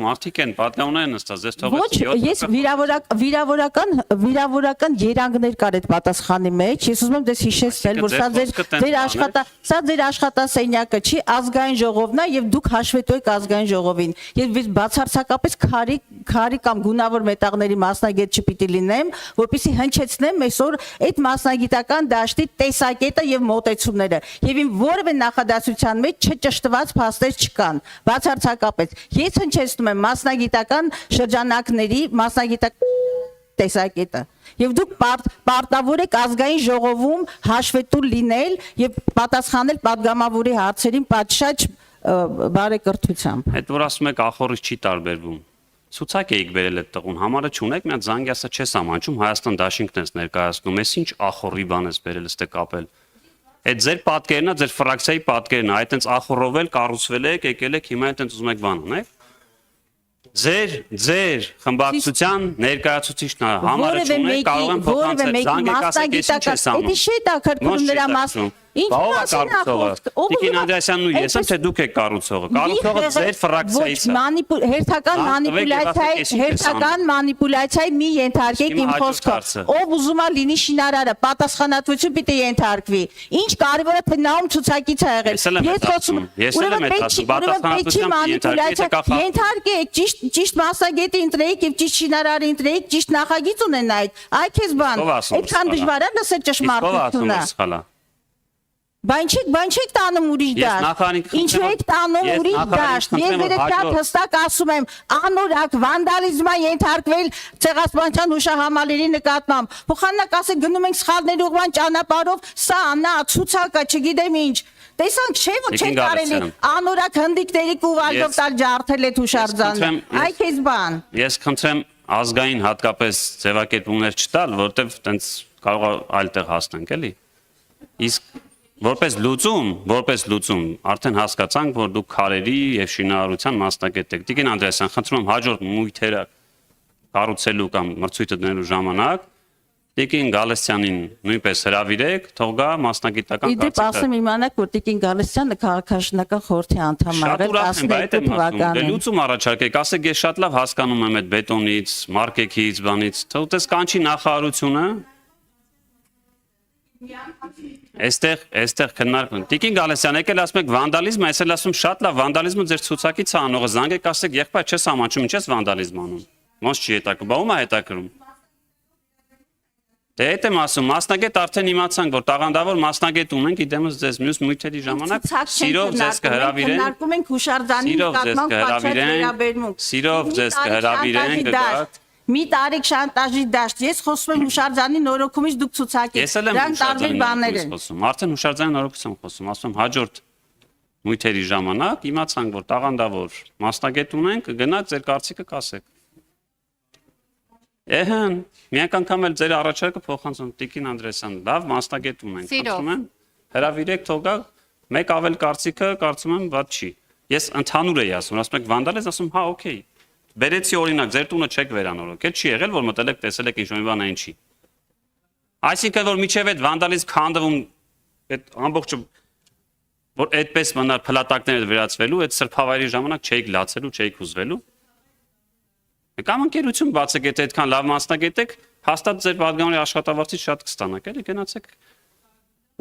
Մարդիկ են պատգամներ նստած, ես Ոչ, ես վիրավորական երանգներ կար այդ պատասխանի մեջ, ես ուզում եմ դες հիշեցնել, որ սա ձեր աշխատասենյակը չի, ազգային ժողովն է եւ դուք հաշվետու եք ազգային ժողովին։ Ես բացարձակապես քարի կամ գունավոր մետաղների մասնագետ չպիտի լինեմ, որպեսզի հնչեցնեմ այսօր այդ մասնագիտական դաշտի տեսակետը եւ մոտեցումները։ Եվ իմ որևէ նախադասության մեջ չճշտված փաստեր չկան։ Բացարձակապես ես հնչեցնում եմ մասնագիտական շրջանակների մասնագիտական տեսակետը եւ դուք պարտավոր եք ազգային ժողովում հաշվետու լինել եւ պատասխանել падգամավորի հարցերին պատշաճ բարեկրթությամբ։ Այդ որ ասում եք ախորից չի տարբերվում։ Ցուցակ էիք բերել այդ տղուն, համարը չունեք, մի հատ զանգյասը չես ամանչում, Հայաստան դաշինքն ես ներկայացնում, ես ինչ ախորի բան ես բերել ստե կապել։ Այդ ձեր պատկերն է, ձեր ֆրակցիայի պատկերն է, այդտենց ախորովել, կառուցվել եք, եկել եք, հիմա այդտենց ուզում եք բան անեք։ Ձեր խմբակցության ներկայացուցիչն է, համարը չունեք, կարող եմ փոխանցել, զանգեք ասեք, ես ինչ ես անում։ Դա չի տակրկում նրա մասը։ Ինչ կառուցողը։ Տիկին Անդրեասյանն ու ես եմ, թե դուք եք կառուցողը։ Կառուցողը ձեր ֆրակցիայից է։ Հերթական մանիպուլյացիայի մի ենթարկեք իմ խոսքը։ Ով ուզում է լինի շինարարը, պատասխանատվություն պիտի ենթարկվի։ Ինչ կարևորը թե նաում ցուցակից է եղել։ Ես էլ եմ ասում, պատասխանատվություն ենթարկեք, ճիշտ մասնագետի ընտրեիք եւ ճիշտ շինարարի ընտրեիք, ճիշտ նախագիծ ունենայիք։ Այ քեզ բան։ Այդքան դժվար է լսել ճշմարտությունը։ Բան չեք տանում ուրիշ դաշտ, ինչու եք տանում ուրիշ դաշտ, ես վերջատ հստակ ասում եմ, անորակ վանդալիզմա ենթարկվել ցեղասպանության հուշահամալիրի նկատմամբ, փոխանակ ասեք գնում ենք սխալների ուղղման ճանապարհով, սա նա ցուցակը չգիտեմ ինչ, տեսանք չէ որ չեք կարելի, անորակ հնդիկների կուղարկով տալ ջարդել այդ հուշարձանը, այ քեզ բան։ Ես խնդրեմ ազգային հատկապես ձևակերպումներ չտալ, որտեվ տենց կարող է այլ տեղ հասնենք, էլի։ Իսկ Որպես լուծում, արդեն հասկացանք, որ դուք քարերի եւ շինարարության մասնագետ եք։ Տիկին Անդրեասյան, խնդրում եմ հաջորդ մույթերը կառուցելու կամ մրցույթը դնելու ժամանակ Տիկին Գալստյանին նույնպես հրավիրեք, թող գա մասնագիտական կարծիքը։ Իդեպ ասեմ իմանաք, որ Տիկին Գալստյանը քաղաքաշինական խորհրդի անդամ եղել 12 թվականին։ Լուծում առաջարկեք, ասեք ես շատ լավ հասկանում եմ այդ բետոնից, մարկեքից, բանից, թողտես կանչի նախարարությունը Այստեղ քննարկում։ Տիկին Գալստյան, եկել ասում եք վանդալիզմ, ես էլ ասում շատ լավ վանդալիզմը ձեր ցուցակից է անողը, զանգեք ասեք, եղբայր չես ամանչում, ինչ ես վանդալիզմ անում։ Ոնց չի հետաքրում, բա ում է հետաքրում։ Դե այդ եմ ասում, մասնագետ արդեն իմացանք, որ տաղանդավոր մասնագետ ունենք, իդեմս ձեզ մյուս մույթերի ժամանակ սիրով ձեզ կհրավիրենք։ Քննարկում ենք հուշարձանի նկատմամբ պատշաճ վերաբերմունք։ Սիրով ձեզ կհրավիրենք, կգաք։ Մի տարիք շանտաժի դաշտ, ես խոսում եմ հուշարձանի նորոգումից դուք ցուցակեք։ Դրանք տարբեր բաներ են։ Արդեն հուշարձանի նորոգից եմ խոսում, ասում եմ հաջորդ մույթերի ժամանակ իմացանք, որ տաղանդավոր մասնագետ ունենք, գնաք ձեր կարծիքը կասեք։ Էհն, միակ անգամ էլ ձեր առաջարկը փոխանցում Տիկին Անդրեասյան, լավ մասնագետ ունենք, ասում եմ, հրավիրեք թող գա, մեկ ավել կարծիքը կարծում եմ ված չի։ Ես ընդհանուր էի ասում, ասում եք վանդալիզմ, ասում հա, օքեյ։ Բերեցի օրինակ, ձեր տունը չեք վերանորոգել, չի եղել, որ մտել եք, տեսել եք ինչ-որ մի բան այն չի։ Այսինքն որ միջև այդ վանդալիզմ քանդվում, այդ ամբողջը որ այդպես մնար փլատակները վերածվելու, այդ սրբավայրի ժամանակ չէիք լացելու, չէիք հուզվելու։ Կամ ընկերություն բացեք, եթե այդքան լավ մասնագետ եք, հաստատ ձեր падգամավորի աշխատավարձից շատ կստանաք, էլի գնացեք։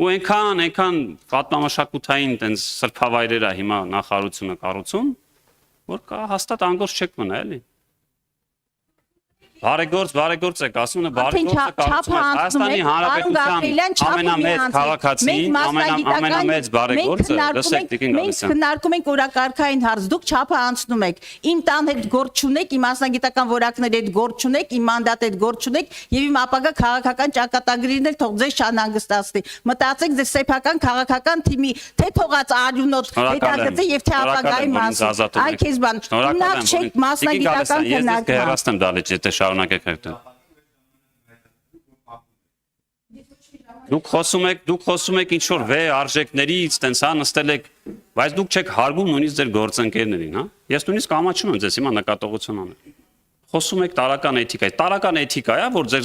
Ու այնքան պատմամշակութային տենց սրբավայրեր է հիմա նախարարությունը կառուցում, որ հաստատ անգործ չեք մնա, էլի։ Բարեգործ եք, ասում եմ բարեգործը կառուցում է Հայաստանի Հանրապետության ամենամեծ քաղաքացին, ամենամեծ բարեգործը, լսեք Տիկին Գալստյան։ Մենք քննարկում ենք օրակարգային հարց, դուք չափը անցնում եք։ Իմ տան հետ գործ չունեք, իմ մասնագիտական որակների հետ գործ չունեք, իմ մանդատի հետ գործ չունեք եւ իմ ապագա քաղաքական ճակատագրերն էլ թող ձեզ չանհանգստացնի։ Մտածեք ձեր սեփական քաղաքական թիմի թե թողած արյունոտ հետագծի եւ թե ապագայի մասին։ Այ քեզ բան։ Նախ չեք մասնագիտական քննարկում։ Շարունակեք այդտեղ։ Դուք խոսում եք ինչ որ վեհ արժեքներից, տենց հա նստել եք, բայց դուք չեք հարգում նույնիսկ ձեր գործընկերներին, հա։ Ես նույնիսկ ամաչում եմ ձեզ հիմա նկատողություն անել։ Խոսում եք տարական էթիկայի։ Տարական էթիկա է, որ ձեր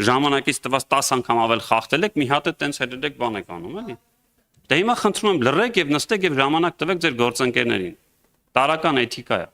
ժամանակից տված 10 անգամ ավել խախտել եք, մի հատ է տենց հետեք բան եք անում, էլի։ Դե հիմա խնդրում եմ լռեք եւ նստեք եւ ժամանակ տվեք ձեր գործընկերներին։ տարական էթիկա է։